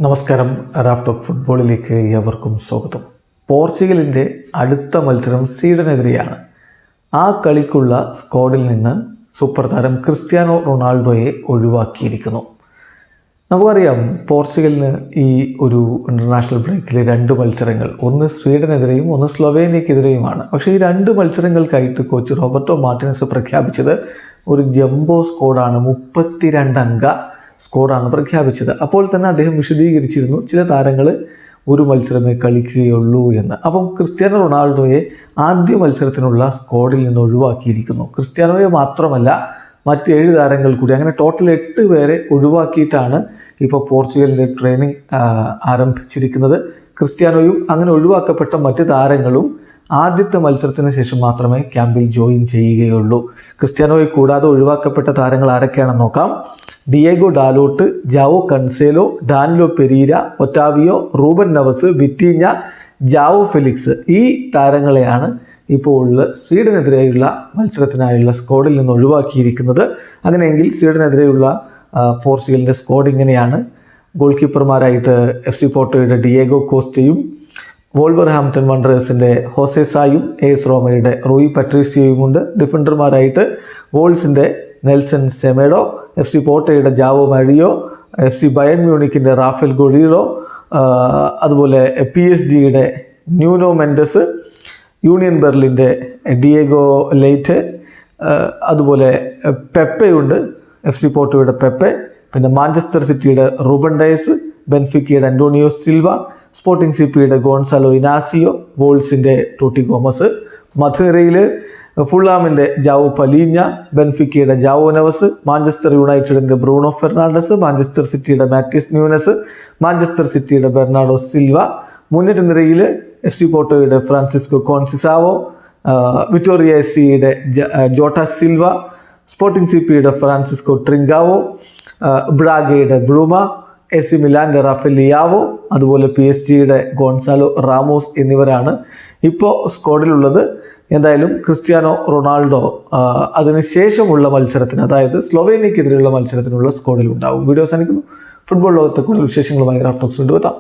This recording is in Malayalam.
നമസ്കാരം. റാഫ് ടോക്ക് ഫുട്ബോളിലേക്ക് ഏവർക്കും സ്വാഗതം. പോർച്ചുഗലിൻ്റെ അടുത്ത മത്സരം സ്വീഡനെതിരെയാണ്. ആ കളിക്കുള്ള സ്ക്വാഡിൽ നിന്ന് സൂപ്പർ താരം ക്രിസ്ത്യാനോ റൊണാൾഡോയെ ഒഴിവാക്കിയിരിക്കുന്നു. നമുക്കറിയാം, പോർച്ചുഗലിന് ഈ ഒരു ഇൻ്റർനാഷണൽ ബ്രേക്കിൽ 2 മത്സരങ്ങൾ, ഒന്ന് സ്വീഡനെതിരെയും ഒന്ന് സ്ലൊവേനിയക്കെതിരെയുമാണ്. പക്ഷേ ഈ 2 മത്സരങ്ങൾക്കായിട്ട് കോച്ച് റോബർട്ടോ മാർട്ടിനസ് പ്രഖ്യാപിച്ചത് ഒരു ജംബോ സ്ക്വാഡാണ്, 32 അംഗ സ്കോഡാണ് പ്രഖ്യാപിച്ചത്. അപ്പോൾ തന്നെ അദ്ദേഹം വിശദീകരിച്ചിരുന്നു ചില താരങ്ങൾ ഒരു മത്സരമേ കളിക്കുകയുള്ളൂ എന്ന്. അപ്പം ക്രിസ്ത്യാനോ റൊണാൾഡോയെ ആദ്യ മത്സരത്തിനുള്ള സ്ക്വാഡിൽ നിന്ന് ഒഴിവാക്കിയിരിക്കുന്നു. ക്രിസ്ത്യാനോയെ മാത്രമല്ല, മറ്റ് 7 താരങ്ങൾ കൂടി, അങ്ങനെ ടോട്ടൽ 8 പേരെ ഒഴിവാക്കിയിട്ടാണ് ഇപ്പോൾ പോർച്ചുഗലിൻ്റെ ട്രെയിനിങ് ആരംഭിച്ചിരിക്കുന്നത്. ക്രിസ്ത്യാനോയും അങ്ങനെ ഒഴിവാക്കപ്പെട്ട മറ്റ് താരങ്ങളും ആദ്യത്തെ മത്സരത്തിന് ശേഷം മാത്രമേ ക്യാമ്പിൽ ജോയിൻ ചെയ്യുകയുള്ളൂ. ക്രിസ്ത്യാനോയെ കൂടാതെ ഒഴിവാക്കപ്പെട്ട താരങ്ങൾ ആരൊക്കെയാണെന്ന് നോക്കാം. Diego Dalot, Joao Cancelo, Danilo Pereira, Otavio, Ruben Neves, Vitinha, Joao Felix, ഈ താരങ്ങളെയാണ് ഇപ്പോൾ സ്വീഡനെതിരെയുള്ള മത്സരത്തിനായുള്ള സ്ക്വാഡിൽ നിന്ന് ഒഴിവാക്കിയിരിക്കുന്നത്. അങ്ങനെയെങ്കിൽ സ്വീഡനെതിരെയുള്ള പോർച്ചുഗലിൻ്റെ സ്ക്വാഡ് ഇങ്ങനെയാണ്. ഗോൾ കീപ്പർമാരായിട്ട് FC പോർട്ടോയുടെ ഡിയേഗോ കോസ്റ്റയും, വോൾവർഹാംപ്ടൺ വണ്ടേഴ്സിൻ്റെ ഹോസെ സായും, AS റോമയുടെ റൂയി പട്രീസിയോയുമുണ്ട്. ഡിഫൻഡർമാരായിട്ട് വോൾസിൻ്റെ നെൽസൺ സെമേഡോ, FC പോർട്ടോയുടെ ജാവോ മരിയോ, FC ബയൺ മ്യൂണിക്കിൻ്റെ റാഫേൽ ഗൊളീറോ, അതുപോലെ PSG-യുടെ ന്യൂനോ മെൻഡസ്, യൂണിയൻ ബെർലിൻ്റെ ഡിയേഗോ ലെയ്റ്റ്, അതുപോലെ പെപ്പയുണ്ട്, FC പോർട്ടോയുടെ പെപ്പെ, പിന്നെ മാഞ്ചസ്റ്റർ സിറ്റിയുടെ റൂബൻ ഡയസ്, ബെൻഫിക്കയുടെ അന്റോണിയോ സിൽവ, സ്പോർട്ടിംഗ് CP-യുടെ ഗോൺസാലോ ഇനാസിയോ, വോൾസിൻ്റെ ടോട്ടി ഗോമസ്, മധുരയിൽ ഫുള്ളാമിൻ്റെ ജാവോ പലീഞ്ഞ, ബെൻഫിക്കയുടെ ജാവോ നവസ്, മാഞ്ചസ്റ്റർ യുണൈറ്റഡിൻ്റെ ബ്രൂണോ ഫെർണാണ്ടസ്, മാഞ്ചസ്റ്റർ സിറ്റിയുടെ മാറ്റിയസ് ന്യൂനസ്, മാഞ്ചസ്റ്റർ സിറ്റിയുടെ ബെർണാഡോ സിൽവ, മുന്നേറ്റ നിരയിൽ FC പോർട്ടോയുടെ ഫ്രാൻസിസ്കോ കോൺസിസാവോ, വിറ്റോറിയ SCയുടെ ജോട്ട സിൽവ, സ്പോർട്ടിംഗ് CP-യുടെ ഫ്രാൻസിസ്കോ ട്രിങ്കാവോ, ബ്രാഗയുടെ ബ്രൂമ, AC മിലാൻ്റെ റാഫേൽ ലിയാവോ, അതുപോലെ PSG-യുടെ ഗോൺസാലോ റാമോസ് എന്നിവരാണ് ഇപ്പോൾ സ്ക്വാഡിലുള്ളത്. എന്തായാലും ക്രിസ്ത്യാനോ റൊണാൾഡോ അതിനുശേഷമുള്ള മത്സരത്തിന്, അതായത് സ്ലൊവേനിയക്കെതിരെയുള്ള മത്സരത്തിനുള്ള സ്ക്വാഡിൽ ഉണ്ടാവും. വീഡിയോ അവസാനിക്കുന്നു. ഫുട്ബോൾ ലോകത്തെ കൂടുതൽ വിശേഷങ്ങളുമായി റാഫ് ടോക്സ് കൊണ്ടുവെത്താം.